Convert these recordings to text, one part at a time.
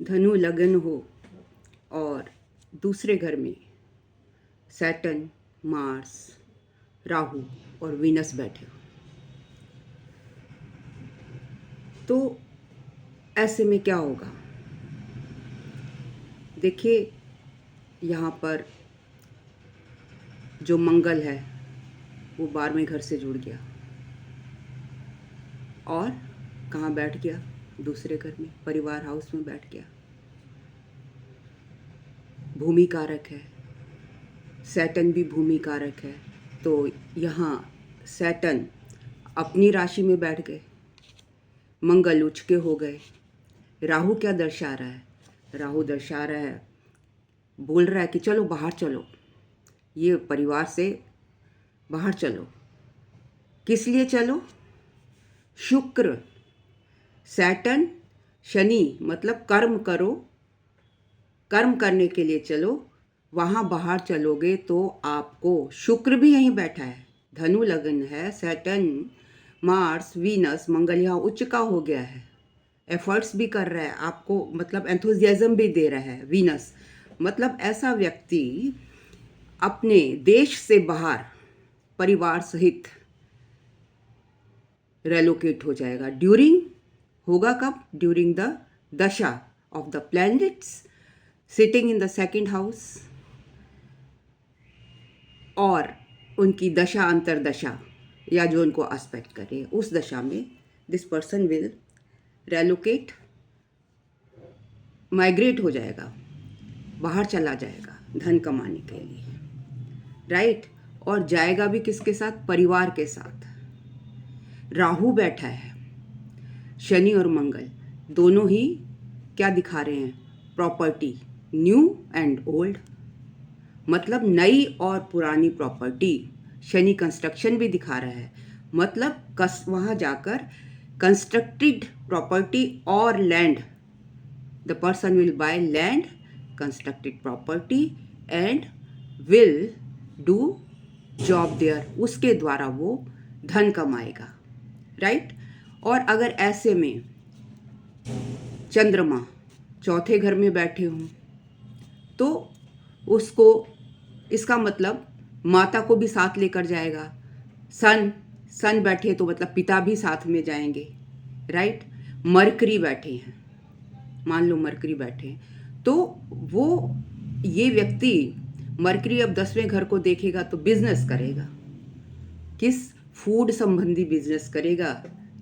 धनु लगन हो और दूसरे घर में सैटर्न, मार्स, राहु और वीनस बैठे हो, तो ऐसे में क्या होगा? देखिए, यहाँ पर जो मंगल है वो 12वें घर से जुड़ गया और कहाँ बैठ गया? दूसरे घर में, परिवार हाउस में बैठ गया। भूमि कारक है, सैटर्न भी भूमि कारक है, तो यहाँ सैटर्न अपनी राशि में बैठ गए, मंगल उच्च के हो गए। राहु क्या दर्शा रहा है? राहु दर्शा रहा है, बोल रहा है कि चलो बाहर चलो, ये परिवार से बाहर चलो। किस लिए चलो? शुक्र, सैटर्न, शनि, मतलब कर्म करो, कर्म करने के लिए चलो। वहाँ बाहर चलोगे तो आपको, शुक्र भी यहीं बैठा है, धनु लगन है, सैटर्न, मार्स, वीनस, मंगल यहाँ उच्च का हो गया है, एफर्ट्स भी कर रहा है आपको, मतलब एंथुजियाज्म भी दे रहा है वीनस। मतलब ऐसा व्यक्ति अपने देश से बाहर परिवार सहित रेलोकेट हो जाएगा। ड्यूरिंग, होगा कब? ड्यूरिंग द दशा of the planets sitting in the second house, और उनकी दशा अंतरदशा या जो उनको एस्पेक्ट करे, उस दशा में this person will relocate, migrate हो जाएगा, बाहर चला जाएगा धन कमाने के लिए, राइट। और जाएगा भी किसके साथ? परिवार के साथ। राहु बैठा है, शनि और मंगल दोनों ही क्या दिखा रहे हैं? प्रॉपर्टी, न्यू एंड ओल्ड, मतलब नई और पुरानी प्रॉपर्टी। शनि कंस्ट्रक्शन भी दिखा रहा है, मतलब वहाँ जाकर कंस्ट्रक्टेड प्रॉपर्टी और land, the person will buy land, constructed property and will do job there, उसके द्वारा वो धन कमाएगा, राइट। और अगर ऐसे में चंद्रमा चौथे घर में बैठे हों तो उसको, इसका मतलब माता को भी साथ लेकर जाएगा। सन बैठे तो मतलब पिता भी साथ में जाएंगे, राइट। मरकरी बैठे हैं, मान लो मरकरी बैठे हैं, तो वो, ये व्यक्ति मरकरी अब 10वें घर को देखेगा तो बिजनेस करेगा। किस? फूड संबंधी बिजनेस करेगा,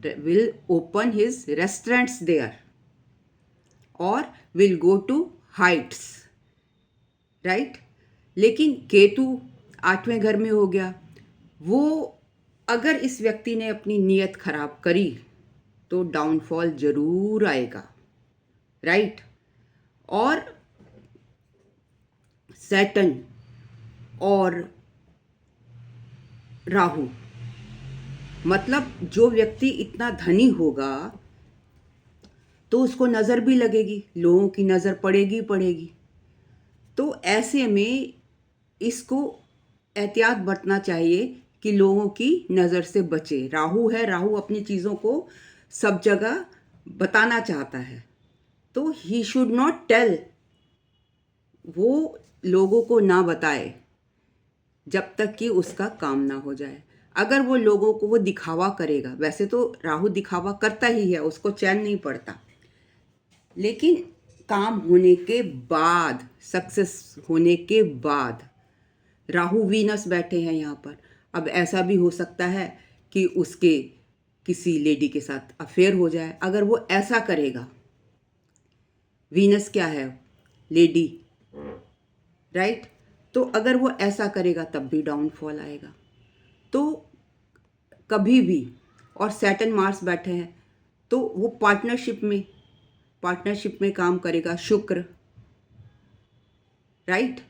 will open his restaurants there और will go to heights, right. लेकिन केतु 8वें घर में हो गया, वो अगर इस व्यक्ति ने अपनी नीयत खराब करी तो डाउनफॉल जरूर आएगा, राइट। और सैटर्न और राहु, मतलब जो व्यक्ति इतना धनी होगा तो उसको नज़र भी लगेगी, लोगों की नज़र पड़ेगी। तो ऐसे में इसको एहतियात बरतना चाहिए कि लोगों की नज़र से बचे। राहु है, राहु अपनी चीज़ों को सब जगह बताना चाहता है, तो ही शुड नॉट टेल, वो लोगों को ना बताए जब तक कि उसका काम ना हो जाए। अगर वो लोगों को वो दिखावा करेगा, वैसे तो राहु दिखावा करता ही है, उसको चैन नहीं पड़ता, लेकिन काम होने के बाद, सक्सेस होने के बाद, राहु वीनस बैठे हैं यहाँ पर। अब ऐसा भी हो सकता है कि उसके किसी लेडी के साथ अफेयर हो जाए। अगर वो ऐसा करेगा, वीनस क्या है? Lady, right. तो अगर वो ऐसा करेगा तब भी डाउनफॉल आएगा। तो कभी भी, और सैटर्न मार्स बैठे हैं तो वो पार्टनरशिप में काम करेगा शुक्र, राइट।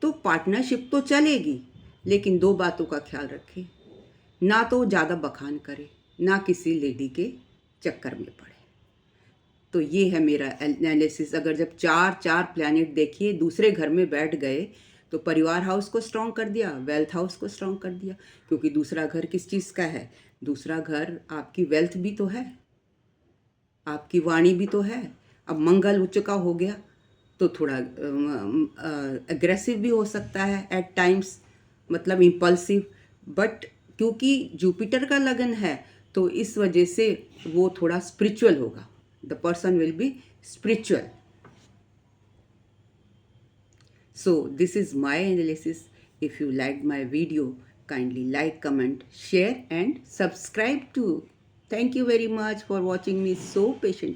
तो पार्टनरशिप तो चलेगी, लेकिन दो बातों का ख्याल रखें, ना तो ज़्यादा बखान करे, ना किसी लेडी के चक्कर में पड़े। तो ये है मेरा एनालिसिस। अगर जब चार प्लैनेट देखिए दूसरे घर में बैठ गए तो परिवार हाउस को स्ट्रॉन्ग कर दिया, वेल्थ हाउस को स्ट्रॉन्ग कर दिया, क्योंकि दूसरा घर किस चीज़ का है? दूसरा घर आपकी वेल्थ भी तो है, आपकी वाणी भी तो है, अब मंगल उच्च का हो गया तो थोड़ा एग्रेसिव भी हो सकता है एट टाइम्स, मतलब इम्पल्सिव। बट क्योंकि जुपिटर का लगन है तो इस वजह से वो थोड़ा स्पिरिचुअल होगा, the person will be spiritual. So this is my analysis. If you liked my video, kindly like, comment, share and subscribe too. Thank you very much for watching me so patiently.